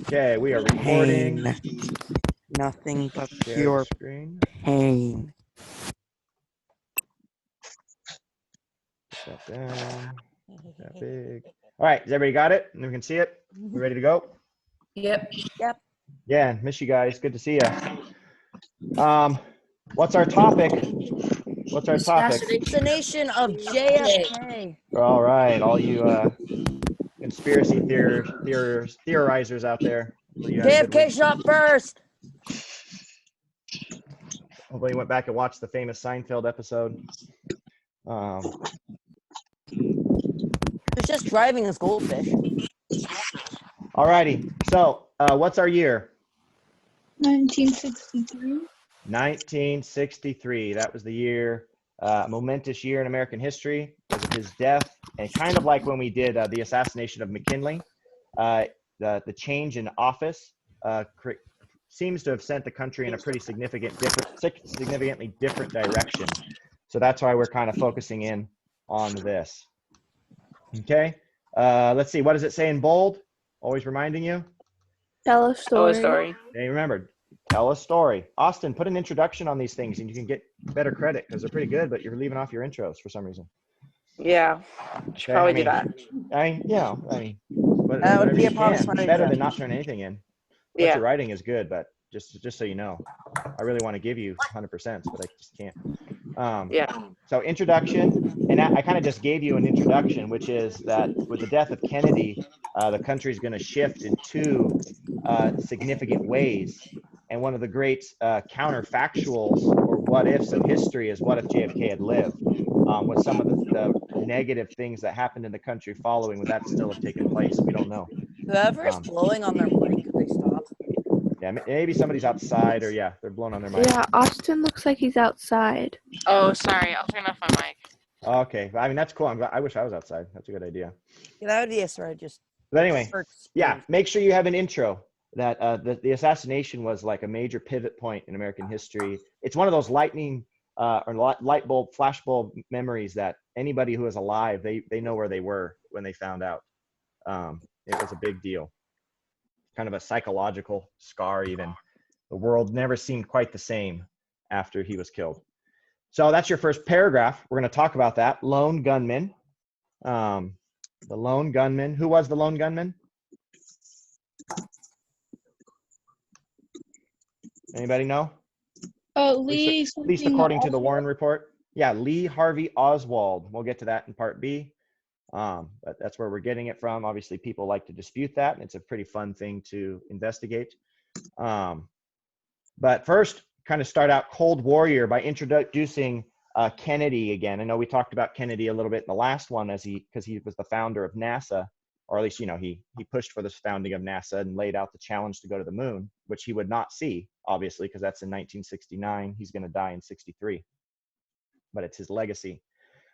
Okay, we are recording. Pain. Nothing but Share pure the screen. pain. Put that down. That big. All right, has everybody got it? And we can see it? We ready to go? Yep. Yep. Yeah, miss you guys. Good to see you. What's our topic? What's our topic? Assassination of JFK. All right, all you conspiracy theorizers out there. Hopefully you had a good JFK week. shot first. Hopefully you went back and watched the famous Seinfeld episode. He's just driving his goldfish. All righty. So, what's our year? 1963. 1963. That was the year, momentous year in American history because of his death. And kind of like when we did the assassination of McKinley, the change in office seems to have sent the country in a pretty significantly different direction. So that's why we're kind of focusing in on this. Okay. Let's see. What does it say in bold? Always reminding you. Tell a story. Hey, remember, tell a story. Austin, put an introduction on these things and you can get better credit because they're pretty good, but you're leaving off your intros for some reason. Yeah, should probably do that. That would be a it's possibility. better than not turning anything in. What Yeah. you're writing is good, but just so you know, I really want to give you 100%, but I just can't. Yeah. So introduction, and I kind of just gave you an introduction, which is that with the death of Kennedy, the country is going to shift in two significant ways. And one of the great counterfactuals or what ifs of history is what if JFK had lived? With some of the negative things that happened in the country following, would that still have taken place? We don't know. Whoever is blowing on their mic, could they stop? Yeah, maybe somebody's outside, or yeah, they're blowing on their mic. Yeah, Austin looks like he's outside. Oh, sorry. I'll turn off my mic. Okay, I mean that's cool. I wish I was outside. That's a good idea. Yeah, that would be a story. Just. But anyway, yeah, make sure you have an intro. That the assassination was like a major pivot point in American history. It's one of those lightning or light bulb, flash bulb memories that anybody who is alive, they know where they were when they found out. It was a big deal. Kind of a psychological scar even. The world never seemed quite the same after he was killed. So that's your first paragraph. We're going to talk about that. Lone gunman. The lone gunman. Who was the lone gunman? Anybody know? Lee. At least according to the Warren report. Yeah, Lee Harvey Oswald. We'll get to that in part B. But that's where we're getting it from. Obviously, people like to dispute that, and it's a pretty fun thing to investigate. But first, kind of start out Cold Warrior by introducing Kennedy again. I know we talked about Kennedy a little bit in the last one because he was the founder of NASA, or at least, you know, he pushed for this founding of NASA and laid out the challenge to go to the moon, which he would not see, obviously, because that's in 1969. He's going to die in 63. But it's his legacy.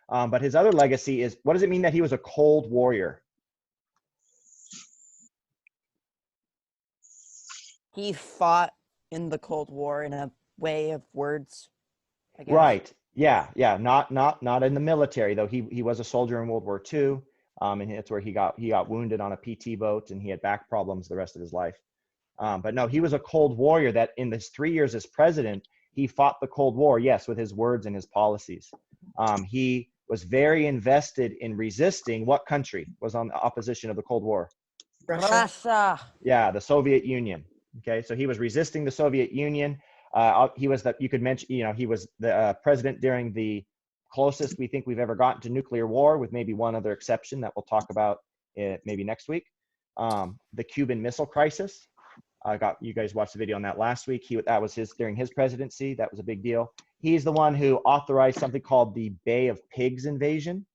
But his other legacy is, what does it mean that he was a Cold Warrior? He fought in the Cold War in a way of words, I guess. Right. Yeah. Not in the military, though. He was a soldier in World War II. And that's where he got wounded on a PT boat, and he had back problems the rest of his life. But no, he was a Cold Warrior that in his 3 years as president, he fought the Cold War, yes, with his words and his policies. He was very invested in resisting what country was on the opposition of the Cold War? Russia. Yeah, the Soviet Union. Okay, so he was resisting the Soviet Union. He was you could mention, you know, he was the president during the closest we think we've ever gotten to nuclear war, with maybe one other exception that we'll talk about maybe next week. The Cuban Missile Crisis. You guys watched the video on that last week. That was during his presidency. That was a big deal. He's the one who authorized something called the Bay of Pigs invasion.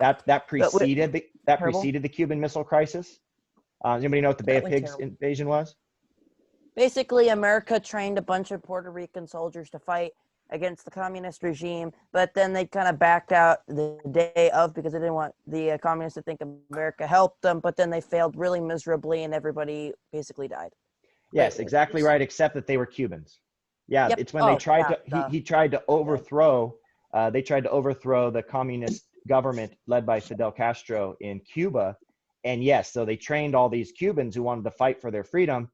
That preceded the Cuban Missile Crisis. Does anybody know what the Bay of Pigs invasion was? Basically, America trained a bunch of Puerto Rican soldiers to fight against the communist regime, but then they kind of backed out the day of because they didn't want the communists to think America helped them, but then they failed really miserably and everybody basically died. Yes, exactly right, except that they were Cubans. Yeah, yep. It's when they tried he tried to overthrow, they tried to overthrow the communist government led by Fidel Castro in Cuba, And yes, so they trained all these Cubans who wanted to fight for their freedom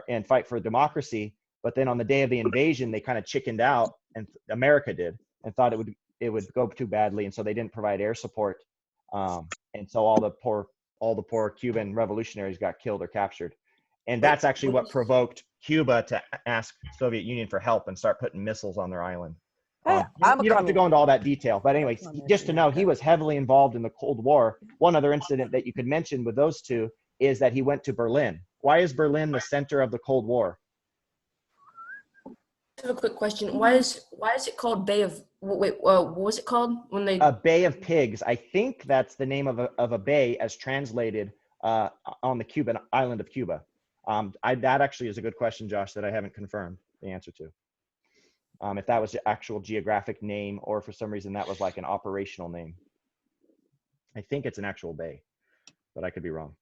and fight for democracy. But then on the day of the invasion, they kind of chickened out, and America did, and thought it would go too badly, and so they didn't provide air support. And so all the poor Cuban revolutionaries got killed or captured. And that's actually what provoked Cuba to ask Soviet Union for help and start putting missiles on their island. Hey, You don't have to go into all that detail, but anyway, just to know, he was heavily involved in the Cold War. One other incident that you could mention with those two is that he went to Berlin. Why is Berlin the center of the Cold War? I have a quick question. Why is it called Bay of what was it called when they A Bay of Pigs. I think that's the name of a bay as translated on the Cuban island of Cuba. That actually is a good question, Josh, that I haven't confirmed the answer to. If that was the actual geographic name, or for some reason that was like an operational name. I think it's an actual bay, but I could be wrong.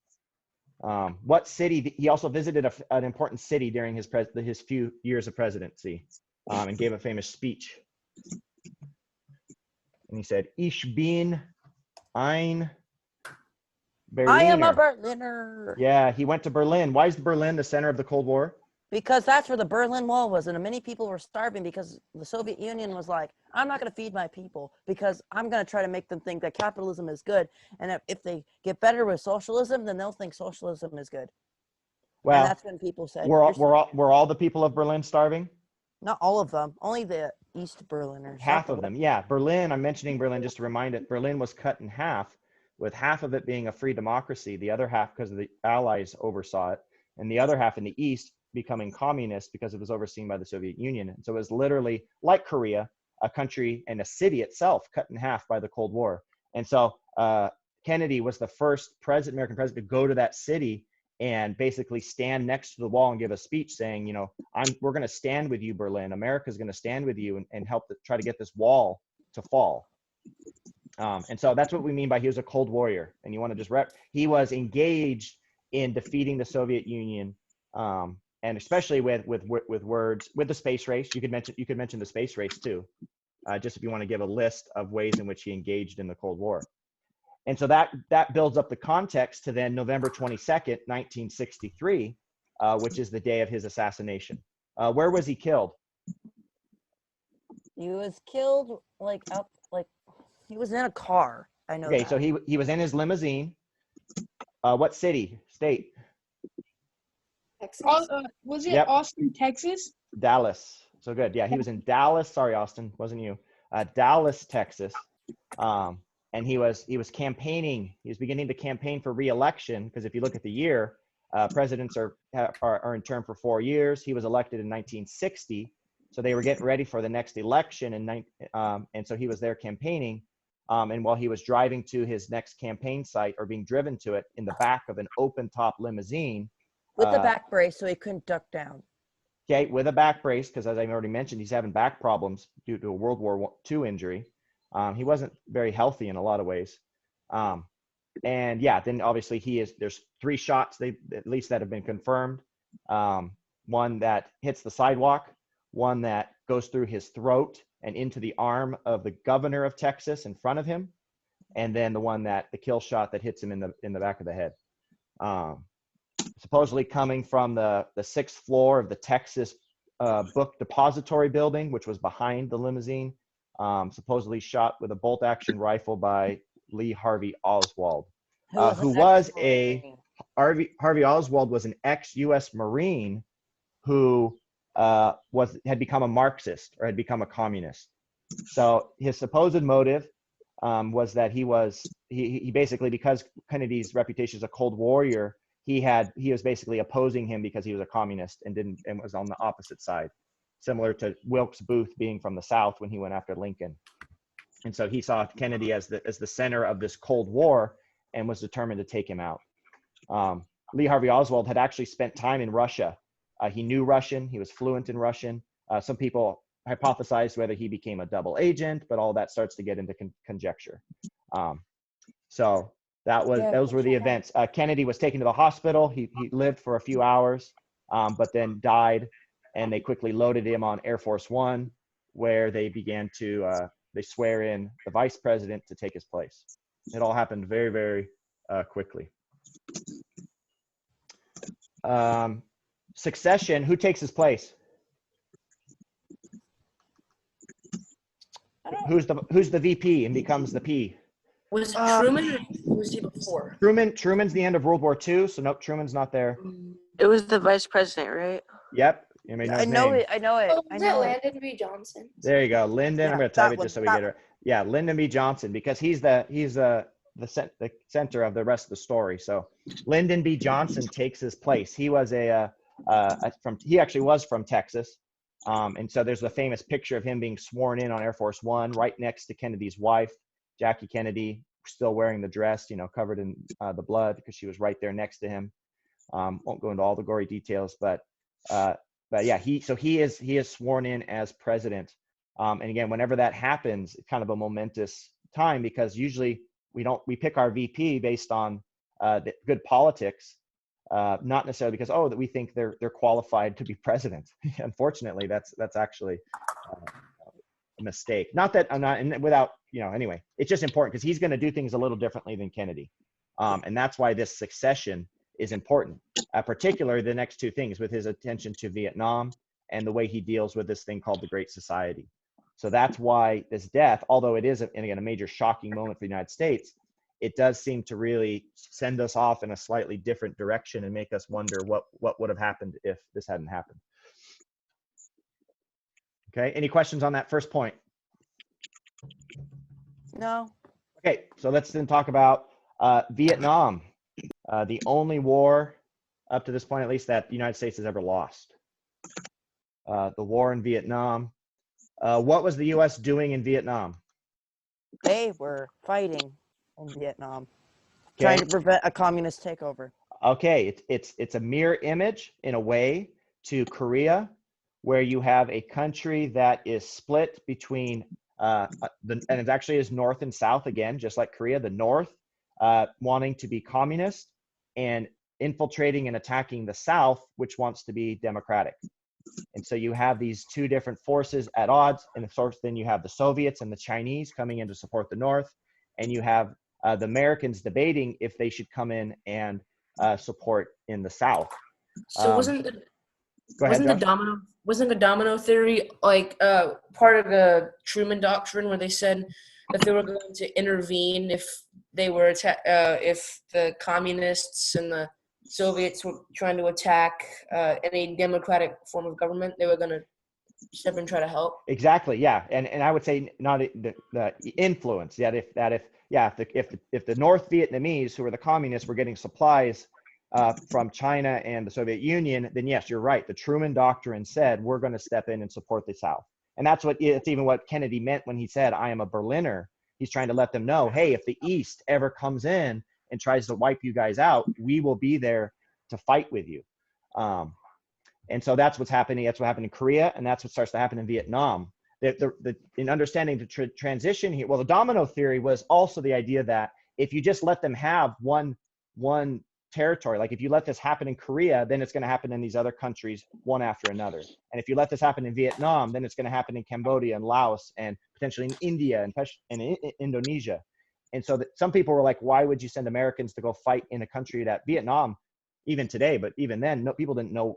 What city? He also visited an important city during his few years of presidency, and gave a famous speech. And he said, "Ich bin ein Berliner." I am a Berliner. Yeah, he went to Berlin. Why is Berlin the center of the Cold War? Because that's where the Berlin Wall was, and many people were starving because the Soviet Union was like, I'm not going to feed my people because I'm going to try to make them think that capitalism is good. And if they get better with socialism, then they'll think socialism is good. Well, and that's when people said, were all the people of Berlin starving? not all of them, only the East Berliners. Half of them, yeah. Berlin, I'm mentioning Berlin just to remind it, Berlin was cut in half, with half of it being a free democracy, the other half because the Allies oversaw it, and the other half in the East becoming communist because it was overseen by the Soviet Union. And so it was literally like Korea, a country and a city itself cut in half by the Cold War. And so Kennedy was the first American president to go to that city and basically stand next to the wall and give a speech saying, you know, we're going to stand with you, Berlin. America's going to stand with you and help try to get this wall to fall. And so that's what we mean by he was a Cold Warrior. And you want to just he was engaged in defeating the Soviet Union, and especially with words, with the space race. You could mention the space race too, just if you want to give a list of ways in which he engaged in the Cold War. And so that builds up the context to then November 22nd, 1963, which is the day of his assassination. Where was he killed? He was killed he was in a car. I know. Okay, that. so he was in his limousine. What city, state? Texas. Was it Yep. Austin, Texas? Dallas. So good. Yeah, he was in Dallas. Sorry, Austin, wasn't you? Dallas, Texas. And he was campaigning. He was beginning to campaign for re-election because if you look at the year, presidents are in term for 4 years. He was elected in 1960, so they were getting ready for the next election, and so he was there campaigning. And while he was driving to his next campaign site, or being driven to it in the back of an open-top limousine, with the back brace, so he couldn't duck down. Okay, with a back brace, because as I already mentioned, he's having back problems due to a World War II injury. He wasn't very healthy in a lot of ways. And yeah, then obviously there's 3 shots, at least that have been confirmed. One that hits the sidewalk, one that goes through his throat and into the arm of the governor of Texas in front of him, and then the kill shot that hits him in the back of the head. Supposedly coming from the 6th floor of the Texas Book Depository building, which was behind the limousine, supposedly shot with a bolt-action rifle by Lee Harvey Oswald, Harvey Oswald was an ex-U.S. Marine who had become a Marxist or had become a communist. So his supposed motive was that he basically, because Kennedy's reputation as a Cold Warrior, he was basically opposing him because he was a communist and was on the opposite side, similar to Wilkes Booth being from the South when he went after Lincoln. And so he saw Kennedy as the center of this Cold War and was determined to take him out. Lee Harvey Oswald had actually spent time in Russia. He knew Russian. He was fluent in Russian. Some people hypothesized whether he became a double agent, but all that starts to get into conjecture. So those were the events. Kennedy was taken to the hospital. He lived for a few hours, but then died, and they quickly loaded him on Air Force One, where they began to they swear in the vice president to take his place. It all happened very, very quickly. Succession, who takes his place? Who's the VP and becomes the P? Was it Truman or was he before? Truman's the end of World War II, so nope, Truman's not there. It was the vice president, right? Yep. Anybody know I his know name? it. I know it. Oh, I was it know it. Lyndon B. Johnson? There you go, Lyndon. Yeah, I'm going to type that it just so one, we that get it. Yeah, Lyndon B. Johnson, because he's the center of the rest of the story. So Lyndon B. Johnson takes his place. He was he actually was from Texas, and so there's a famous picture of him being sworn in on Air Force One, right next to Kennedy's wife, Jackie Kennedy, still wearing the dress, covered in the blood, because she was right there next to him. Won't go into all the gory details, but yeah, he is sworn in as president. And again, whenever that happens, it's kind of a momentous time, because usually we pick our VP based on the good politics, not necessarily because that we think they're qualified to be president. Unfortunately, that's actually a mistake. Not that I'm not, and without anyway, it's just important because he's going to do things a little differently than Kennedy, and that's why this succession is important. Particularly the next two things, with his attention to Vietnam and the way he deals with this thing called the Great Society. So that's why this death, although it is, and again, a major shocking moment for the United States, it does seem to really send us off in a slightly different direction and make us wonder what would have happened if this hadn't happened. Okay, any questions on that first point? No. Okay, so let's then talk about Vietnam, the only war, up to this point at least, that the United States has ever lost. The war in Vietnam. What was the U.S. doing in Vietnam? They were fighting in Vietnam, Okay. trying to prevent a communist takeover. Okay, it's a mirror image in a way to Korea, where you have a country that is split between and it actually is north and south again, just like Korea. The north wanting to be communist and infiltrating and attacking the south, which wants to be democratic. And so you have these two different forces at odds, and of course then you have the Soviets and the Chinese coming in to support the north, and you have the Americans debating if they should come in and support in the south. So wasn't the domino theory like part of the Truman Doctrine, where they said that they were going to intervene if they were if the communists and the Soviets were trying to attack any democratic form of government, they were going to step in and try to help? Exactly, yeah, and I would say not the influence. That if the North Vietnamese, who are the communists, were getting supplies from China and the Soviet Union, then yes, you're right. The Truman Doctrine said we're going to step in and support the South, and it's even what Kennedy meant when he said, "I am a Berliner." He's trying to let them know, hey, if the East ever comes in and tries to wipe you guys out, we will be there to fight with you. And so that's what's happening. That's what happened in Korea, and that's what starts to happen in Vietnam. In understanding the transition here, well, the domino theory was also the idea that if you just let them have one territory, like if you let this happen in Korea, then it's going to happen in these other countries one after another. And if you let this happen in Vietnam, then it's going to happen in Cambodia and Laos and potentially in India and in Indonesia. And so some people were like, why would you send Americans to go fight in a country that Vietnam, even today, but even then, people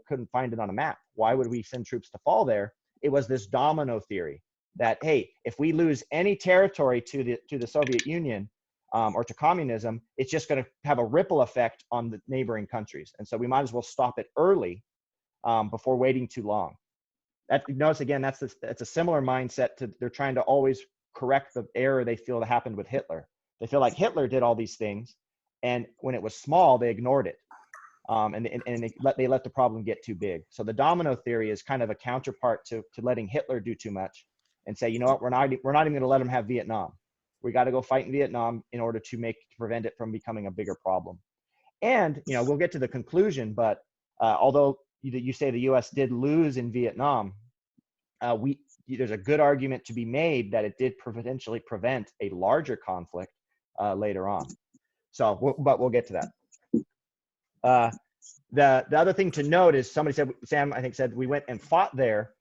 couldn't find it on a map. Why would we send troops to fall there? It was this domino theory that, hey, if we lose any territory to the Soviet Union or to communism, it's just going to have a ripple effect on the neighboring countries. And so we might as well stop it early before waiting too long. Notice again, that's a similar mindset to they're trying to always correct the error they feel that happened with Hitler. They feel like Hitler did all these things, and when it was small, they ignored it. And they let the problem get too big. So the domino theory is kind of a counterpart to letting Hitler do too much and say, you know what, we're not even going to let him have Vietnam. We got to go fight in Vietnam in order to prevent it from becoming a bigger problem. And we'll get to the conclusion, but although you say the U.S. did lose in Vietnam, there's a good argument to be made that it did potentially prevent a larger conflict later on. So, but we'll get to that. The other thing to note is Sam, I think, said we went and fought there.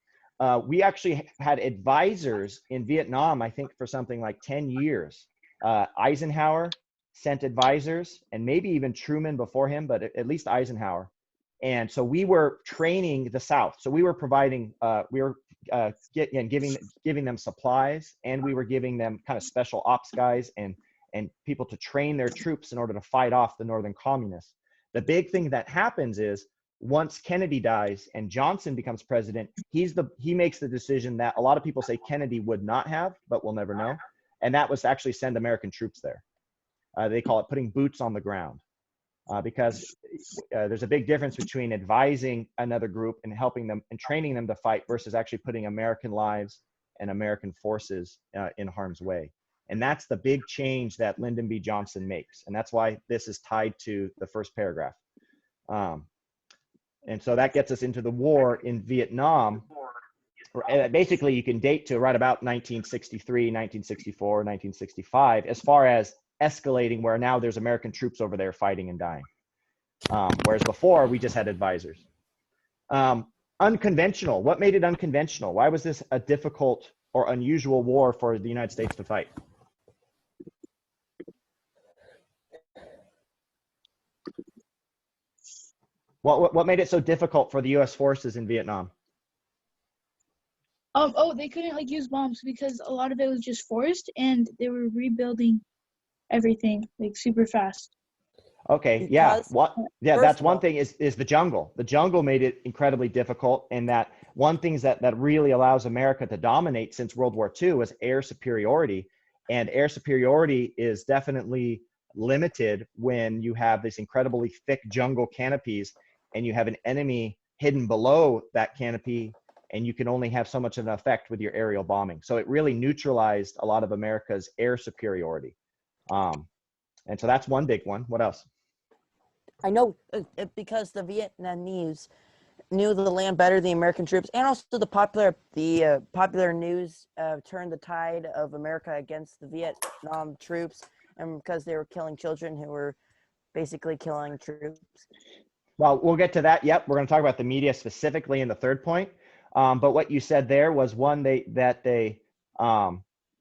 We actually had advisors in Vietnam, I think, for something like 10 years. Eisenhower sent advisors, and maybe even Truman before him, but at least Eisenhower. And so we were training the South. So we were providing, giving them supplies, and we were giving them kind of special ops guys and people to train their troops in order to fight off the Northern communists. The big thing that happens is once Kennedy dies and Johnson becomes president, he makes the decision that a lot of people say Kennedy would not have, but we'll never know. And that was to actually send American troops there. They call it putting boots on the ground, because there's a big difference between advising another group and helping them and training them to fight versus actually putting American lives and American forces in harm's way. And that's the big change that Lyndon B. Johnson makes. And that's why this is tied to the first paragraph. And so that gets us into the war in Vietnam. Basically, you can date to right about 1963, 1964, 1965, as far as escalating where now there's American troops over there fighting and dying. Whereas before, we just had advisors. Unconventional. What made it unconventional? Why was this a difficult or unusual war for the United States to fight? What made it so difficult for the U.S. forces in Vietnam? They couldn't like use bombs because a lot of it was just forest, and they were rebuilding everything like super fast. Okay, yeah. That's one all, thing is the jungle. The jungle made it incredibly difficult, and that one thing that really allows America to dominate since World War II was air superiority. And air superiority is definitely limited when you have this incredibly thick jungle canopies and you have an enemy hidden below that canopy, and you can only have so much of an effect with your aerial bombing. So it really neutralized a lot of America's air superiority. And so that's one big one. What else? I know because the Vietnamese knew the land better than the American troops, and also the popular news turned the tide of America against the Vietnam troops, and because they were killing children who were basically killing troops. Well, we'll get to that. Yep, we're going to talk about the media specifically in the third point. But what you said there was one what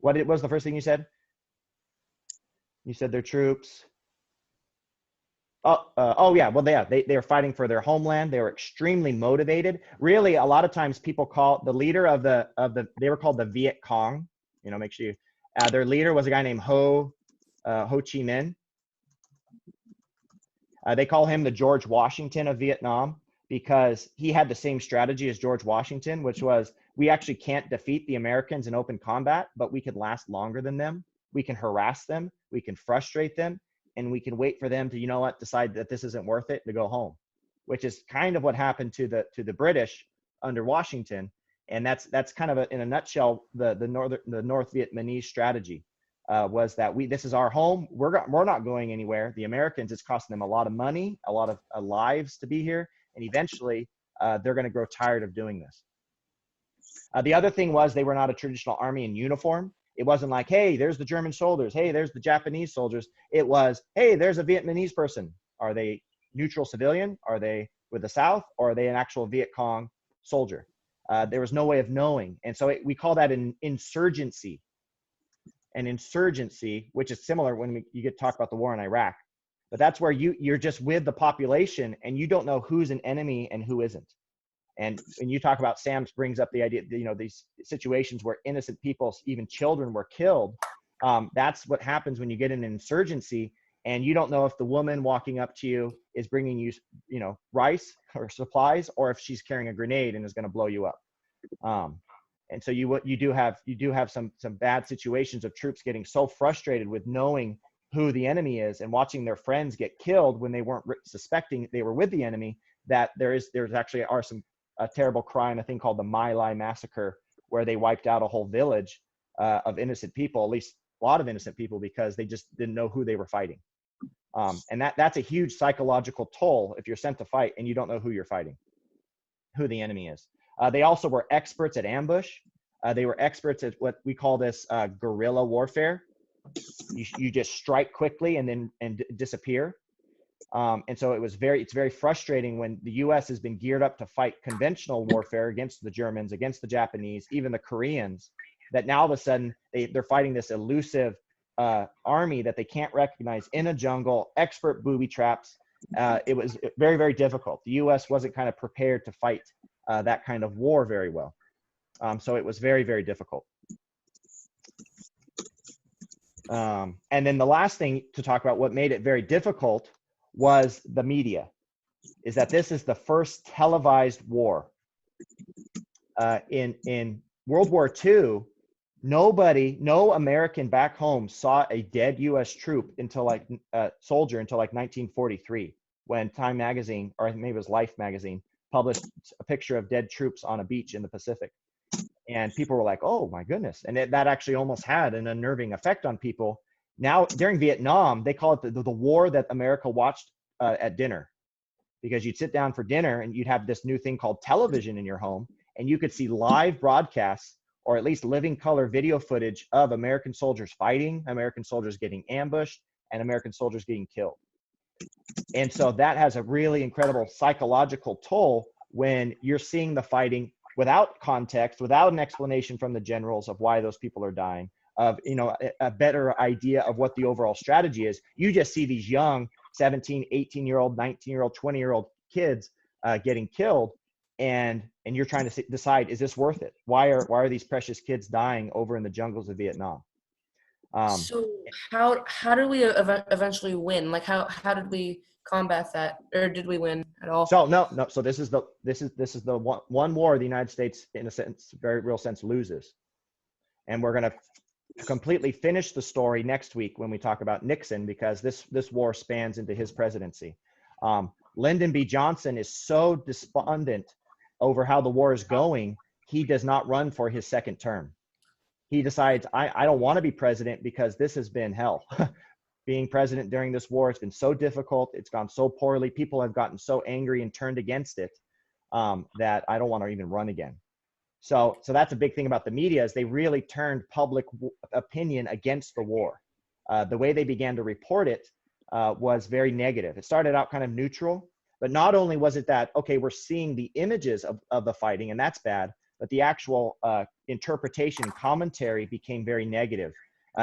was the first thing you said? You said their troops. Yeah. Well, they were fighting for their homeland. They were extremely motivated. Really, a lot of times people call the leader of they were called the Viet Cong. You know, make sure their leader was a guy named Ho Chi Minh. They call him the George Washington of Vietnam because he had the same strategy as George Washington, which was we actually can't defeat the Americans in open combat, but we can last longer than them. We can harass them. We can frustrate them. And we can wait for them to, decide that this isn't worth it to go home, which is kind of what happened to the British under Washington. And that's kind of in a nutshell, the North Vietnamese strategy was that this is our home. We're not going anywhere. The Americans, it's costing them a lot of money, a lot of lives to be here. And eventually they're going to grow tired of doing this. The other thing was they were not a traditional army in uniform. It wasn't like, hey, there's the German soldiers. Hey, there's the Japanese soldiers. It was, hey, there's a Vietnamese person. Are they neutral civilian? Are they with the South? Or are they an actual Viet Cong soldier? There was no way of knowing. And so we call that an insurgency. An insurgency, which is similar when you get to talk about the war in Iraq. But that's where you're just with the population and you don't know who's an enemy and who isn't. And when you talk about, Sam brings up the idea, these situations where innocent people, even children, were killed. That's what happens when you get an insurgency and you don't know if the woman walking up to you is bringing you, rice or supplies, or if she's carrying a grenade and is going to blow you up. And so you do have some bad situations of troops getting so frustrated with knowing who the enemy is and watching their friends get killed when they weren't suspecting they were with the enemy, that there's actually a terrible crime, a thing called the My Lai massacre, where they wiped out a whole village of innocent people, at least a lot of innocent people, because they just didn't know who they were fighting. And that's a huge psychological toll if you're sent to fight and you don't know who you're fighting, who the enemy is. They also were experts at ambush. They were experts at what we call this guerrilla warfare. You just strike quickly and disappear. And so it's very frustrating when the U.S. has been geared up to fight conventional warfare against the Germans, against the Japanese, even the Koreans, that now all of a sudden they're fighting this elusive army that they can't recognize in a jungle, expert booby traps. It was very, very difficult. The U.S. wasn't kind of prepared to fight that kind of war very well. So it was very, very difficult. And then the last thing to talk about, what made it very difficult, was the media. Is that this is the first televised war. In World War II, no American back home saw a dead U.S. troop until like soldier until like 1943, when Time magazine, or maybe it was Life magazine, published a picture of dead troops on a beach in the Pacific. And people were like, oh my goodness. And that actually almost had an unnerving effect on people. Now, during Vietnam, they call it the war that America watched at dinner, because you'd sit down for dinner and you'd have this new thing called television in your home, and you could see live broadcasts, or at least living color video footage of American soldiers fighting, American soldiers getting ambushed, and American soldiers getting killed. And so that has a really incredible psychological toll when you're seeing the fighting without context, without an explanation from the generals of why those people are dying, of a better idea of what the overall strategy is. You just see these young 17, 18-year-old, 19-year-old, 20-year-old kids getting killed, and you're trying to decide, is this worth it? Why are these precious kids dying over in the jungles of Vietnam? So how did we eventually win? Like how did we combat that, or did we win at all? So no. So this is the one war the United States, in a sense, very real sense, loses, and we're going to completely finish the story next week when we talk about Nixon, because this war spans into his presidency. Lyndon B. Johnson is so despondent over how the war is going, he does not run for his second term. He decides, I don't want to be president because this has been hell. Being president during this war, it's been so difficult. It's gone so poorly. People have gotten so angry and turned against it that I don't want to even run again. So that's a big thing about the media, is they really turned public opinion against the war. The way they began to report it was very negative. It started out kind of neutral, but not only was it that, okay, we're seeing the images of the fighting, and that's bad, but the actual interpretation and commentary became very negative.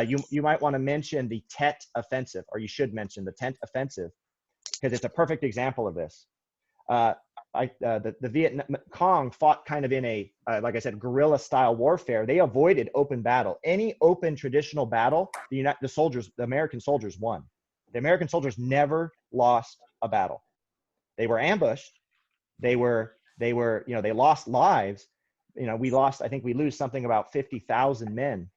You might want to mention the Tet Offensive, or you should mention the Tet Offensive, because it's a perfect example of this. The Viet Cong fought kind of in a, like I said, guerrilla style warfare. They avoided open battle. Any open traditional battle, the American soldiers won. The American soldiers never lost a battle. They were ambushed. They lost lives. I think we lose something about 50,000 men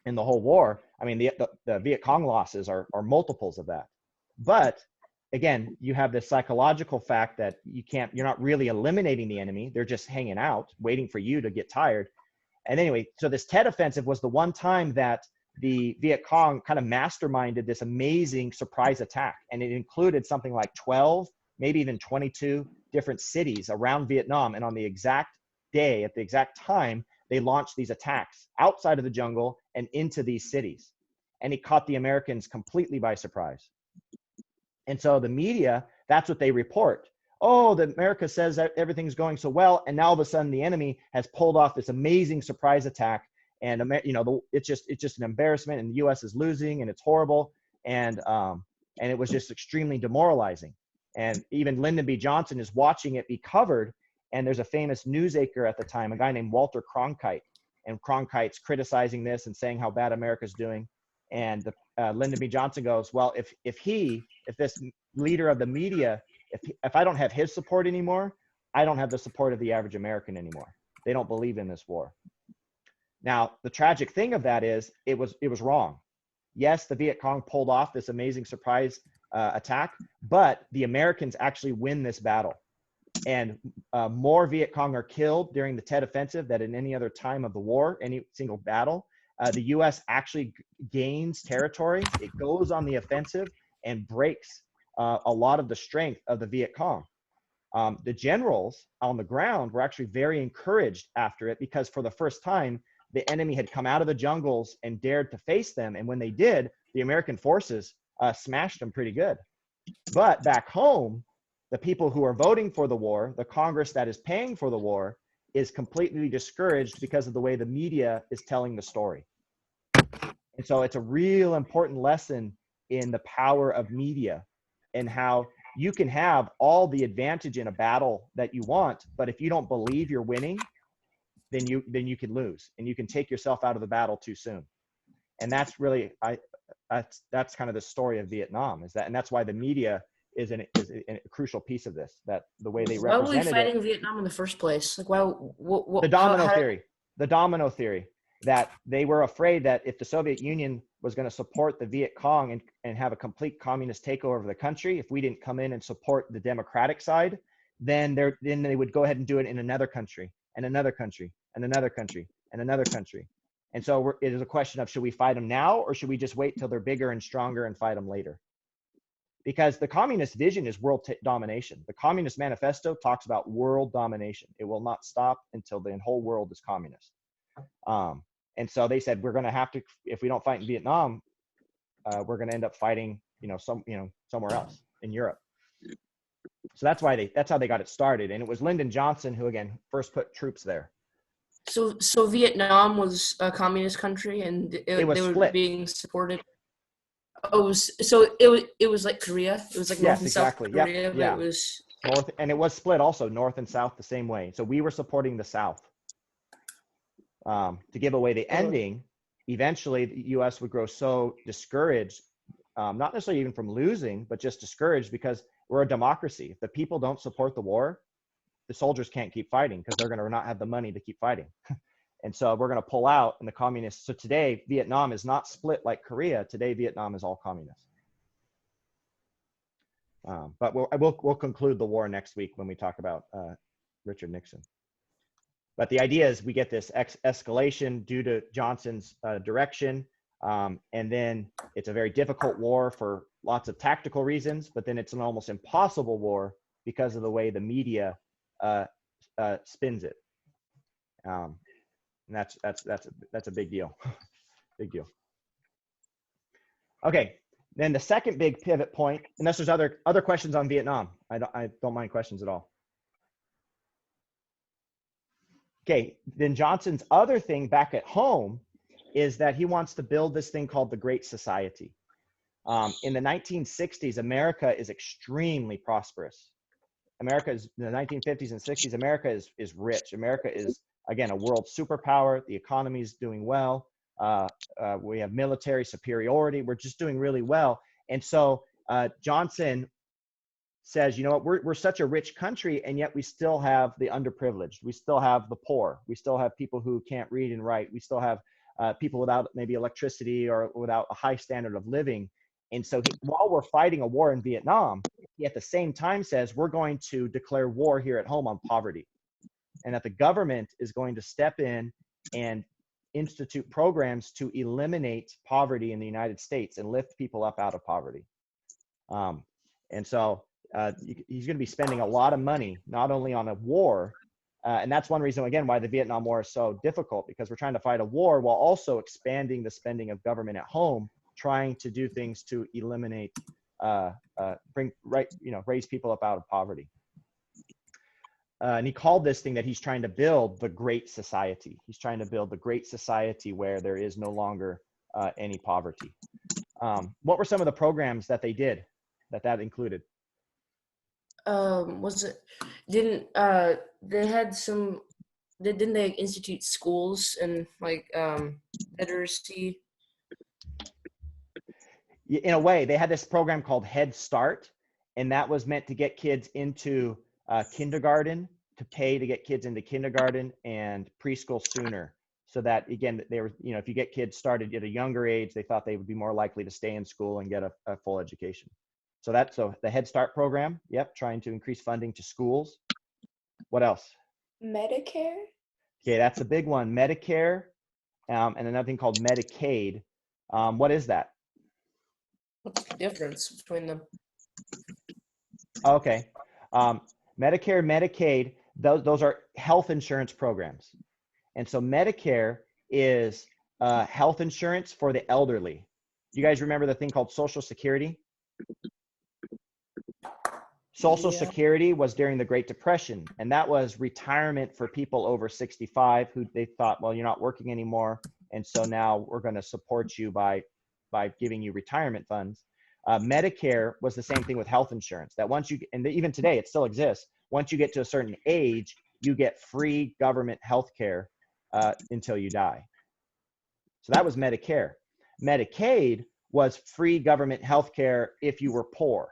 in the whole war. I mean, the Viet Cong losses are multiples of that. But again, you have this psychological fact that you're not really eliminating the enemy. They're just hanging out, waiting for you to get tired. And anyway, so this Tet Offensive was the one time that the Viet Cong kind of masterminded this amazing surprise attack. And it included something like 12, maybe even 22 different cities around Vietnam. And on the exact day, at the exact time, they launched these attacks outside of the jungle and into these cities. And it caught the Americans completely by surprise. And so the media, that's what they report. Oh, America says that everything's going so well, and now all of a sudden the enemy has pulled off this amazing surprise attack, and it's just an embarrassment, and the U.S. is losing, and it's horrible, and it was just extremely demoralizing. And even Lyndon B. Johnson is watching it be covered, and there's a famous news anchor at the time, a guy named Walter Cronkite, and Cronkite's criticizing this and saying how bad America's doing. And Lyndon B. Johnson goes, well, if this leader of the media, if I don't have his support anymore, I don't have the support of the average American anymore. They don't believe in this war. Now, the tragic thing of that is it was wrong. Yes, the Viet Cong pulled off this amazing surprise attack, but the Americans actually win this battle. And more Viet Cong are killed during the Tet Offensive than in any other time of the war, any single battle. The U.S. actually gains territory. It goes on the offensive and breaks a lot of the strength of the Viet Cong. The generals on the ground were actually very encouraged after it, because for the first time, the enemy had come out of the jungles and dared to face them. And when they did, the American forces smashed them pretty good. But back home, the people who are voting for the war, the Congress that is paying for the war, is completely discouraged because of the way the media is telling the story. And so it's a real important lesson in the power of media and how you can have all the advantage in a battle that you want, but if you don't believe you're winning, then you can lose and you can take yourself out of the battle too soon. And that's really, that's kind of the story of Vietnam, is that, and that's why the media is a crucial piece of this, that the way they Why were we represented fighting it. Vietnam in the first place? Like, why? The domino theory, the domino theory, that they were afraid that if the Soviet Union was going to support the Viet Cong and have a complete communist takeover of the country, if we didn't come in and support the democratic side, then they would go ahead and do it in another country and another country and another country and another country. And so it is a question of, should we fight them now, or should we just wait till they're bigger and stronger and fight them later? Because the communist vision is world domination. The Communist Manifesto talks about world domination. It will not stop until the whole world is communist. And so they said, we're going to have to, if we don't fight in Vietnam, we're going to end up fighting, somewhere else in Europe. So that's how they got it started. And it was Lyndon Johnson who, again, first put troops there. So Vietnam was a communist country, and they were split. being supported. Oh, it was like Korea. It was like North and exactly. South Korea, Yeah. but it was North, and it was split also, North and South the same way. So we were supporting the South. To give away the ending, eventually the U.S. would grow so discouraged, not necessarily even from losing, but just discouraged, because we're a democracy. If the people don't support the war, the soldiers can't keep fighting because they're going to not have the money to keep fighting. And so we're going to pull out, and the communists. So today, Vietnam is not split like Korea. Today, Vietnam is all communist. But we'll conclude the war next week when we talk about Richard Nixon. But the idea is we get this escalation due to Johnson's direction, and then it's a very difficult war for lots of tactical reasons, but then it's an almost impossible war because of the way the media spins it. And that's a big deal. Big deal. Okay, then the second big pivot point, unless there's other questions on Vietnam. I don't mind questions at all. Okay, then Johnson's other thing back at home is that he wants to build this thing called the Great Society. In the 1960s, America is extremely prosperous. America is, in the 1950s and 60s, America is rich. America is, again, a world superpower. The economy is doing well. We have military superiority. We're just doing really well. And so Johnson says, you know what, we're such a rich country, and yet we still have the underprivileged. We still have the poor. We still have people who can't read and write. We still have people without maybe electricity or without a high standard of living. And so while we're fighting a war in Vietnam, he at the same time says, we're going to declare war here at home on poverty. And that the government is going to step in and institute programs to eliminate poverty in the United States and lift people up out of poverty. And so he's going to be spending a lot of money, not only on a war, and that's one reason, again, why the Vietnam War is so difficult, because we're trying to fight a war while also expanding the spending of government at home, trying to do things to eliminate, raise people up out of poverty. And he called this thing that he's trying to build the Great Society. He's trying to build the Great Society where there is no longer any poverty. What were some of the programs that they did that included? Was it didn't they had some didn't they institute schools and like literacy? In a way, they had this program called Head Start, and that was meant to get kids into kindergarten, to pay to get kids into kindergarten and preschool sooner, so that, again, they were, if you get kids started at a younger age, they thought they would be more likely to stay in school and get a full education. So the Head Start program, yep, trying to increase funding to schools. What else? Medicare? Okay, that's a big one. Medicare, and another thing called Medicaid. What is that? What's the difference between them? Okay. Medicare, Medicaid, those are health insurance programs. And so Medicare is health insurance for the elderly. You guys remember the thing called Social Security? Social Security was during the Great Depression, and that was retirement for people over 65 who they thought, well, you're not working anymore. and so now we're going to support you by giving you retirement funds. Medicare was the same thing with health insurance, that once you, and even today it still exists, once you get to a certain age, you get free government health care until you die. So that was Medicare. Medicaid was free government health care if you were poor.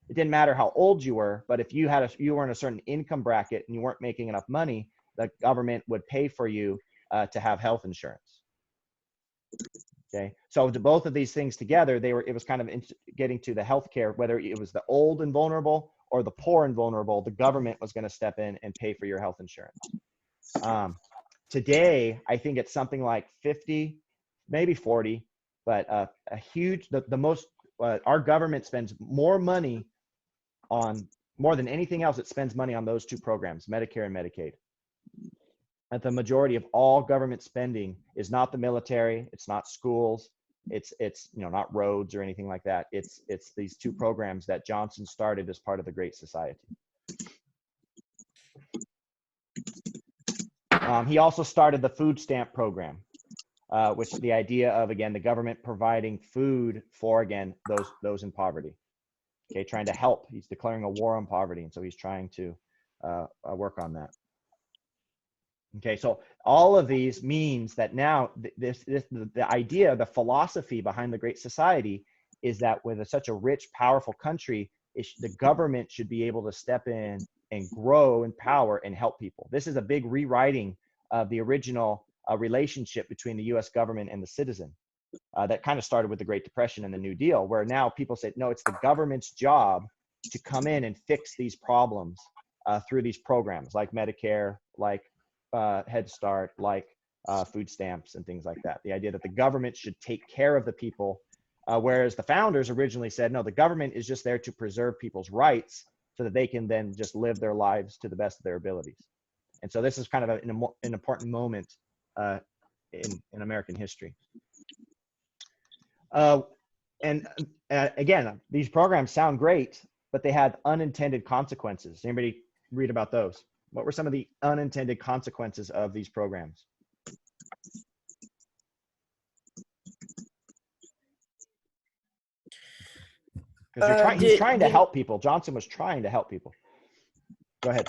It didn't matter how old you were, but if you were in a certain income bracket and you weren't making enough money, the government would pay for you to have health insurance. Okay, so to both of these things together, it was kind of getting to the healthcare, whether it was the old and vulnerable or the poor and vulnerable, the government was going to step in and pay for your health insurance. Today, I think it's something like 50, maybe 40, but a huge, the most, our government spends more money on, more than anything else, it spends money on those two programs, Medicare and Medicaid. And the majority of all government spending is not the military, it's not schools, it's not roads or anything like that. It's these two programs that Johnson started as part of the Great Society. He also started the food stamp program, which is the idea of, again, the government providing food for, again, those in poverty. Okay, trying to help. He's declaring a war on poverty, and so he's trying to work on that. Okay, so all of these means that now the idea, the philosophy behind the Great Society is that with such a rich, powerful country, the government should be able to step in and grow in power and help people. This is a big rewriting of the original relationship between the US government and the citizen that kind of started with the Great Depression and the New Deal, where now people say, no, it's the government's job to come in and fix these problems through these programs like Medicare, like Head Start, like food stamps and things like that. The idea that the government should take care of the people, whereas the founders originally said, no, the government is just there to preserve people's rights so that they can then just live their lives to the best of their abilities. And so this is kind of an important moment in American history. Again, these programs sound great, but they had unintended consequences. Anybody read about those? What were some of the unintended consequences of these programs? Because he's trying to help people. Johnson was trying to help people. Go ahead.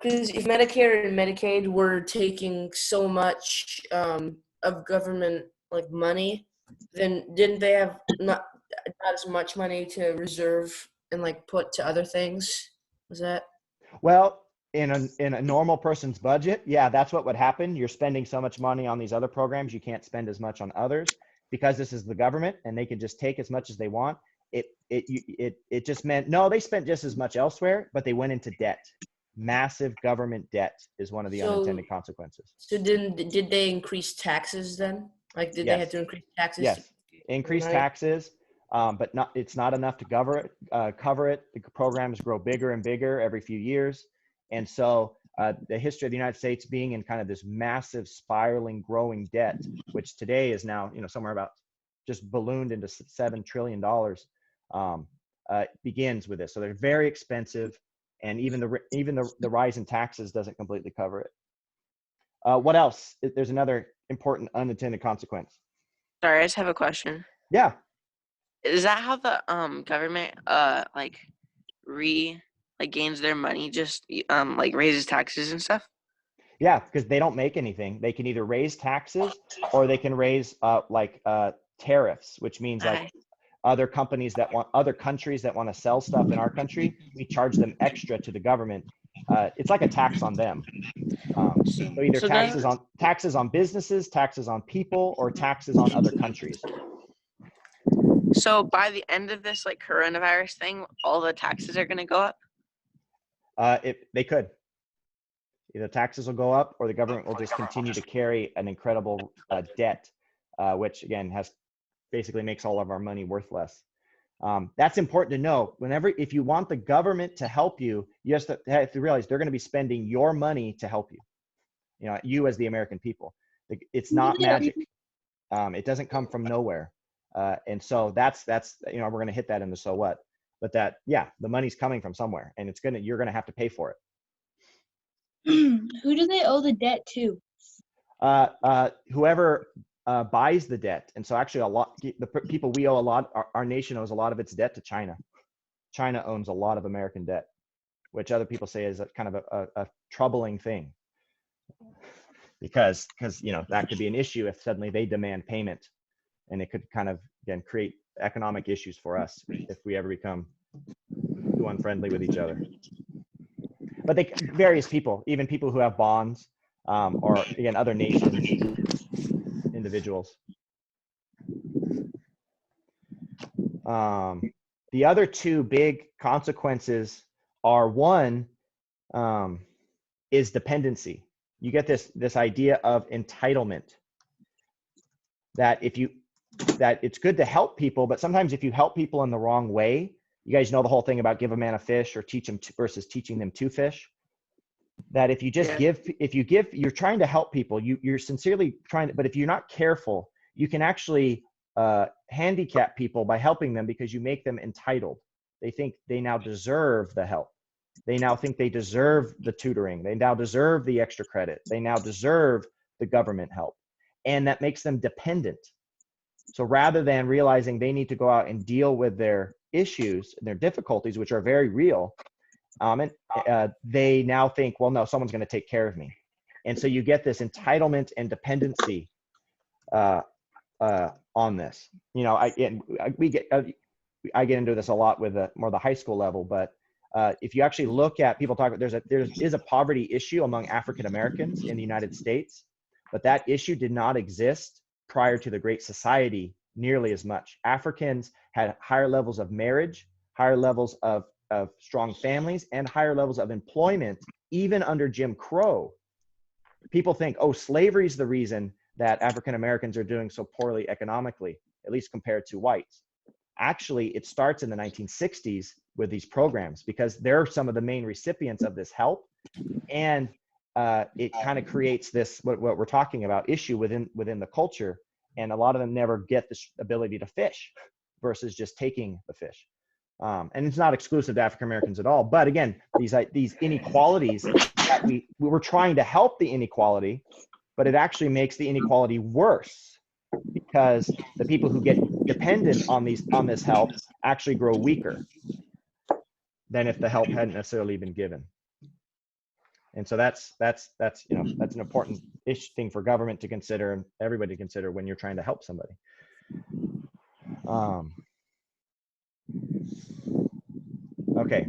Because if Medicare and Medicaid were taking so much of government money, then didn't they have not as much money to reserve and put to other things? Was that? Well, in a normal person's budget, yeah, that's what would happen. You're spending so much money on these other programs, you can't spend as much on others. Because this is the government and they can just take as much as they want. It just meant, no, they spent just as much elsewhere, but they went into debt. Massive government debt is one of the unintended consequences. So did they increase taxes then? Did they have to increase taxes? Yes, increase taxes, but it's not enough to cover it. The programs grow bigger and bigger every few years. And so the history of the United States being in kind of this massive spiraling growing debt, which today is now somewhere about just ballooned into $7 trillion, begins with this. So they're very expensive, and even the rise in taxes doesn't completely cover it. What else? There's another important unintended consequence. Sorry, I just have a question. Yeah. Is that how the government gains their money, just raises taxes and stuff? Yeah, because they don't make anything. They can either raise taxes or they can raise tariffs, which means other countries that want to sell stuff in our country, we charge them extra to the government. It's like a tax on them. So either taxes on businesses, taxes on people, or taxes on other countries. So by the end of this coronavirus thing, all the taxes are going to go up? They could. Either taxes will go up or the government will just continue to carry an incredible debt, which again basically makes all of our money worth less. That's important to know. If you want the government to help you, you have to realize they're going to be spending your money to help you. You as the American people. It's not magic. It doesn't come from nowhere. And so that's we're going to hit that in the so what. But the money's coming from somewhere, and you're going to have to pay for it. Who do they owe the debt to? Whoever buys the debt. And so actually people we owe a lot, our nation owes a lot of its debt to China. China owns a lot of American debt, which other people say is a kind of a troubling thing. Because that could be an issue if suddenly they demand payment, and it could kind of, again, create economic issues for us if we ever become too unfriendly with each other. But various people, even people who have bonds, or again, other nations, individuals. The other two big consequences are, one is dependency. You get this idea of entitlement, that it's good to help people, but sometimes if you help people in the wrong way, you guys know the whole thing about give a man a fish or teach him versus teaching them to fish. That if you just you're trying to help people, you're sincerely trying to, but if you're not careful, you can actually handicap people by helping them because you make them entitled. They think they now deserve the help. They now think they deserve the tutoring. They now deserve the extra credit. They now deserve the government help. And that makes them dependent. So rather than realizing they need to go out and deal with their issues, their difficulties, which are very real, they now think, well, no, someone's going to take care of me. And so you get this entitlement and dependency on this. I get into this a lot with more the high school level, but if you actually look at people talk about, there is a poverty issue among African Americans in the United States, but that issue did not exist prior to the Great Society nearly as much. Africans had higher levels of marriage, higher levels of strong families, and higher levels of employment, even under Jim Crow. People think, oh, slavery is the reason that African Americans are doing so poorly economically, at least compared to whites. Actually, it starts in the 1960s with these programs, because they're some of the main recipients of this help. And it kind of creates this, what we're talking about, issue within the culture. And a lot of them never get this ability to fish versus just taking the fish. And it's not exclusive to African Americans at all. But again, these inequalities, that we were trying to help the inequality, but it actually makes the inequality worse, because the people who get dependent on this help actually grow weaker than if the help hadn't necessarily been given. And so that's an important thing for government to consider, and everybody to consider when you're trying to help somebody. Okay,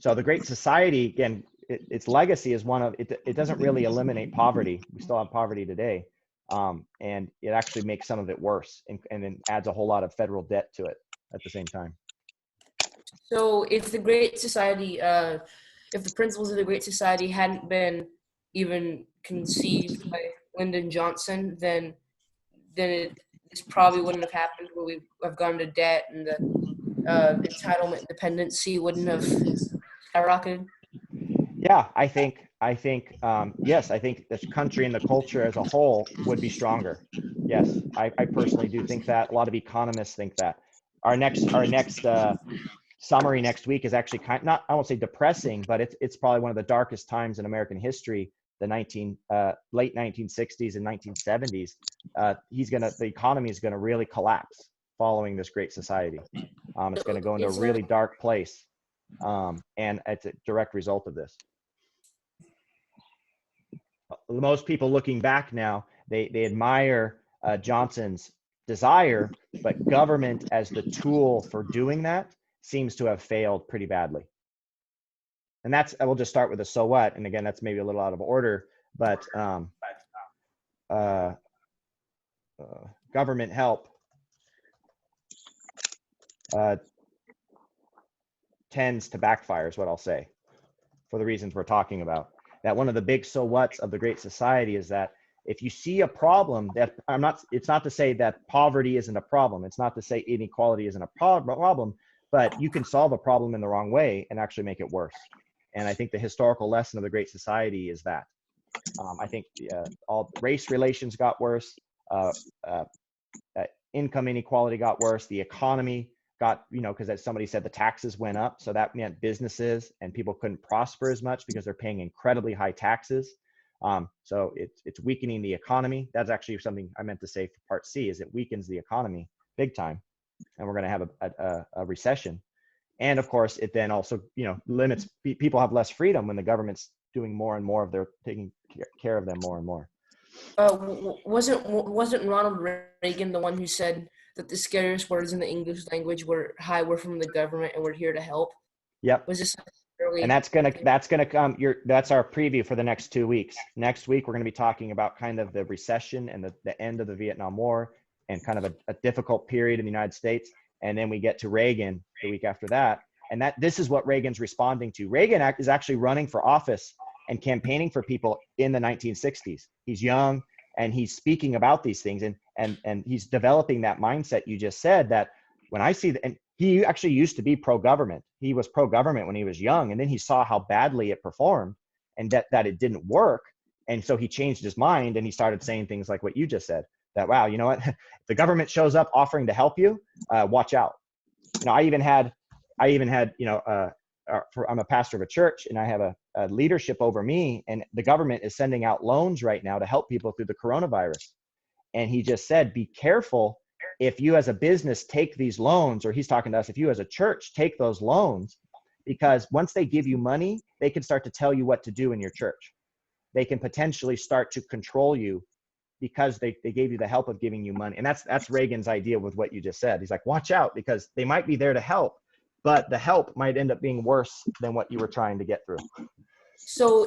so the Great Society, again, its legacy is one of it doesn't really eliminate poverty. We still have poverty today, and it actually makes some of it worse, and then adds a whole lot of federal debt to it at the same time. So if the Great Society, if the principles of the Great Society hadn't been even conceived by Lyndon Johnson, then this probably wouldn't have happened, where we have gone to debt, and the entitlement dependency wouldn't have skyrocketed. Yeah, I think yes, I think this country and the culture as a whole would be stronger. Yes, I personally do think that. A lot of economists think that. Our next summary next week is actually I won't say depressing, but it's probably one of the darkest times in American history. The late 1960s and 1970s. The economy is gonna really collapse following this Great Society. It's gonna go into a really dark place, and it's a direct result of this. Most people looking back now, they admire Johnson's desire, but government as the tool for doing that seems to have failed pretty badly. And I will just start with the so what. And again, that's maybe a little out of order, but government help tends to backfire, is what I'll say, for the reasons we're talking about. That one of the big so whats of the Great Society is that if you see a problem, it's not to say that poverty isn't a problem. It's not to say inequality isn't a problem, but you can solve a problem in the wrong way and actually make it worse. And I think the historical lesson of the Great Society is that. I think all race relations got worse, income inequality got worse, the economy got, because as somebody said, the taxes went up. So that meant businesses and people couldn't prosper as much because they're paying incredibly high taxes. So it's weakening the economy. That's actually something I meant to say for part C, is it weakens the economy big time. And we're going to have a recession. And of course, it then also, limits, people have less freedom when the government's doing more and more of their, taking care of them more and more. Wasn't Ronald Reagan the one who said that the scariest words in the English language were "Hi, we're from the government and we're here to help"? Yep. Was this early? And that's gonna come. That's our preview for the next 2 weeks. Next week, we're gonna be talking about kind of the recession and the end of the Vietnam War and kind of a difficult period in the United States. And then we get to Reagan the week after that. And this is what Reagan's responding to. Reagan is actually running for office and campaigning for people in the 1960s. He's young and he's speaking about these things, and he's developing that mindset you just said, that when I see and he actually used to be pro-government. He was pro-government when he was young, and then he saw how badly it performed and that it didn't work. And so he changed his mind and he started saying things like what you just said, that, wow, you know what, if the government shows up offering to help you, watch out. I even had, I'm a pastor of a church, and I have a leadership over me, and the government is sending out loans right now to help people through the coronavirus. And he just said, be careful if you as a business take these loans, or he's talking to us, if you as a church take those loans, because once they give you money, they can start to tell you what to do in your church. They can potentially start to control you because they gave you the help of giving you money. And that's Reagan's idea with what you just said. He's like, watch out, because they might be there to help, but the help might end up being worse than what you were trying to get through. So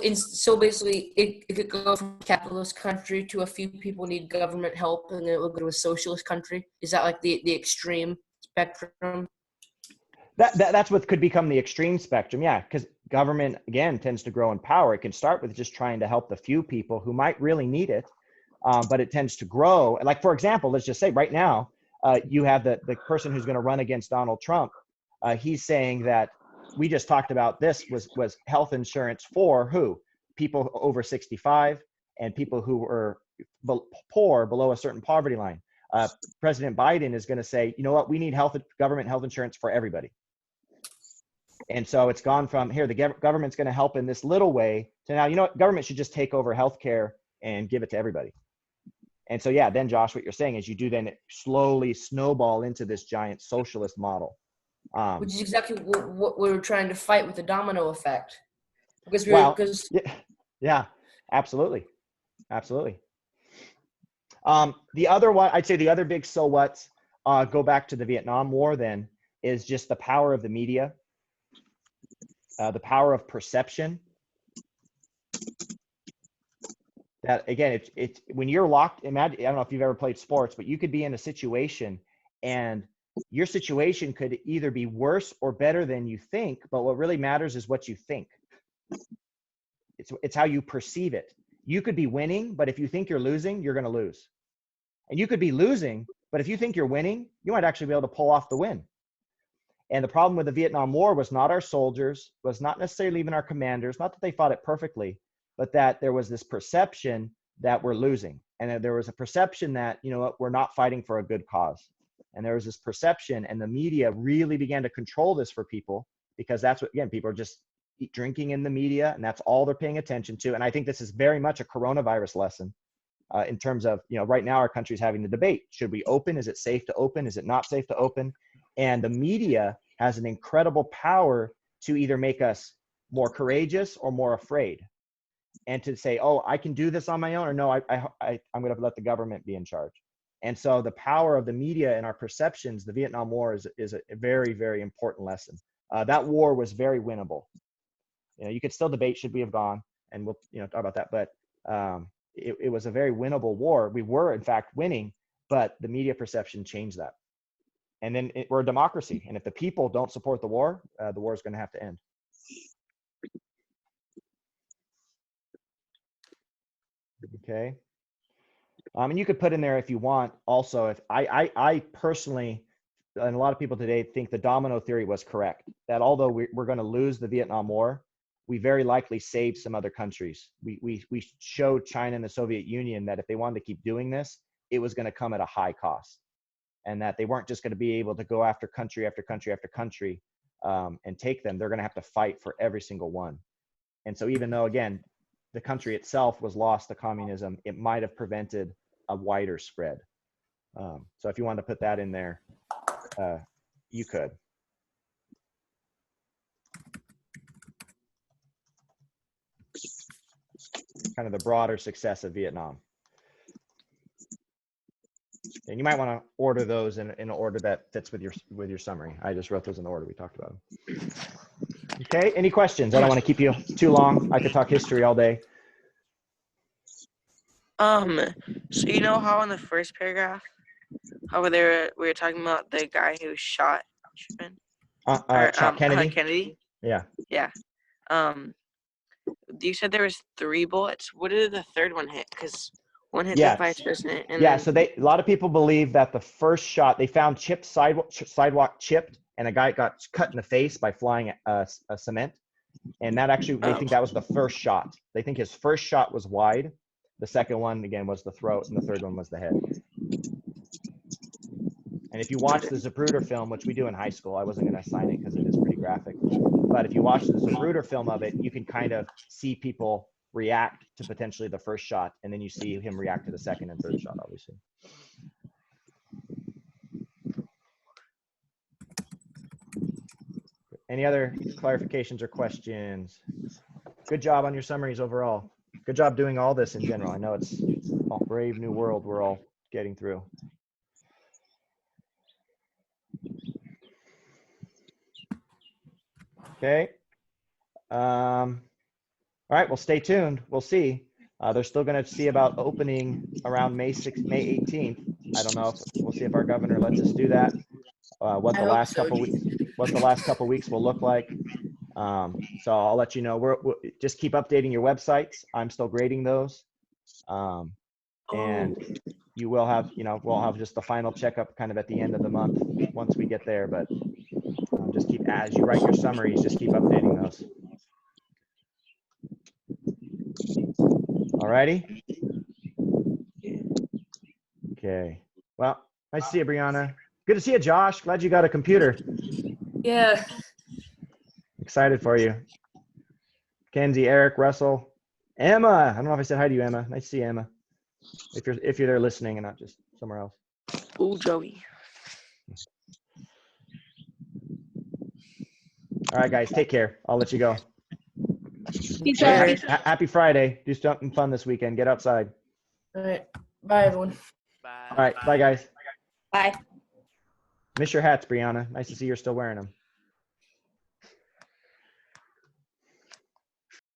basically, it could go from a capitalist country to a few people need government help, and then it will go to a socialist country. Is that like the extreme spectrum? That's what could become the extreme spectrum, yeah, because government, again, tends to grow in power. It can start with just trying to help the few people who might really need it, but it tends to grow. Like, for example, let's just say right now, you have the person who's going to run against Donald Trump. He's saying that we just talked about this was health insurance for who? People over 65 and people who are poor, below a certain poverty line. President Biden is going to say, you know what, we need government health insurance for everybody. And so it's gone from here, the government's going to help in this little way, to now, you know what, government should just take over healthcare and give it to everybody. And so, yeah, then Josh, what you're saying is you do then slowly snowball into this giant socialist model. Which is exactly what we were trying to fight with the domino effect. Because yeah, absolutely. Absolutely. The other one, I'd say the other big so what's, go back to the Vietnam War then, is just the power of the media, the power of perception. That, again, it's when you're locked, imagine, I don't know if you've ever played sports, but you could be in a situation and your situation could either be worse or better than you think, but what really matters is what you think. It's how you perceive it. You could be winning, but if you think you're losing, you're going to lose. And you could be losing, but if you think you're winning, you might actually be able to pull off the win. And the problem with the Vietnam War was not our soldiers, was not necessarily even our commanders, not that they fought it perfectly, but that there was this perception that we're losing. And that there was a perception that, you know what, we're not fighting for a good cause. And there was this perception, and the media really began to control this for people, because that's what, again, people are just drinking in the media, and that's all they're paying attention to. And I think this is very much a coronavirus lesson in terms of, you know, right now our country's having the debate. Should we open? Is it safe to open? Is it not safe to open? And the media has an incredible power to either make us more courageous or more afraid. And to say, oh, I can do this on my own, or no, I'm going to let the government be in charge. And so the power of the media and our perceptions, the Vietnam War is a very, very important lesson. That war was very winnable. You know, you could still debate, should we have gone? And we'll, you know, talk about that. But it was a very winnable war. We were, in fact, winning, but the media perception changed that. And then we're a democracy. And if the people don't support the war is going to have to end. Okay. And you could put in there, if you want, also, if I personally, and a lot of people today think the domino theory was correct, that although we're going to lose the Vietnam War, we very likely saved some other countries. We showed China and the Soviet Union that if they wanted to keep doing this, it was going to come at a high cost. and that they weren't just going to be able to go after country after country after country and take them. They're going to have to fight for every single one. And so even though, again, the country itself was lost to communism, it might have prevented a wider spread. So if you wanted to put that in there, you could. Kind of the broader success of Vietnam. And you might want to order those in an order that fits with your summary. I just wrote those in the order we talked about them. Okay, any questions? I don't want to keep you too long. I could talk history all day. So you know how in the first paragraph, how we were talking about the guy who shot Truman? Shot Kennedy? Kennedy? Yeah. Yeah. You said there was 3 bullets. What did the third one hit? Because one hit the vice president. And yeah, then... so a lot of people believe that the first shot, they found chipped sidewalk chipped, and a guy got cut in the face by flying a cement. And that actually, they think that was the first shot. They think his first shot was wide. The second one, again, was the throat, and the third one was the head. And if you watch the Zapruder film, which we do in high school, I wasn't going to assign it because it is pretty graphic. But if you watch the Zapruder film of it, you can kind of see people react to potentially the first shot, and then you see him react to the second and third shot, obviously. Any other clarifications or questions? Good job on your summaries overall. Good job doing all this in general. I know it's a brave new world we're all getting through. Okay. All right, well, stay tuned. We'll see. They're still going to see about opening around May 18th. I don't know if we'll see if our governor lets us do that. What the last couple weeks will look like. So I'll let you know. We'll just keep updating your websites. I'm still grading those. And you will have, we'll have just the final checkup kind of at the end of the month once we get there. But just keep, as you write your summaries, just keep updating those. All righty. Okay. Well, nice to see you, Brianna. Good to see you, Josh. Glad you got a computer. Yeah. Excited for you. Kenzie, Eric, Russell, Emma. I don't know if I said hi to you, Emma. Nice to see you, Emma. If you're there listening and not just somewhere else. Ooh, Joey. All right, guys. Take care. I'll let you go. Peace out. Happy Friday. Do something fun this weekend. Get outside. All right. Bye, everyone. All right. Bye, guys. Bye. Miss your hats, Brianna. Nice to see you're still wearing them.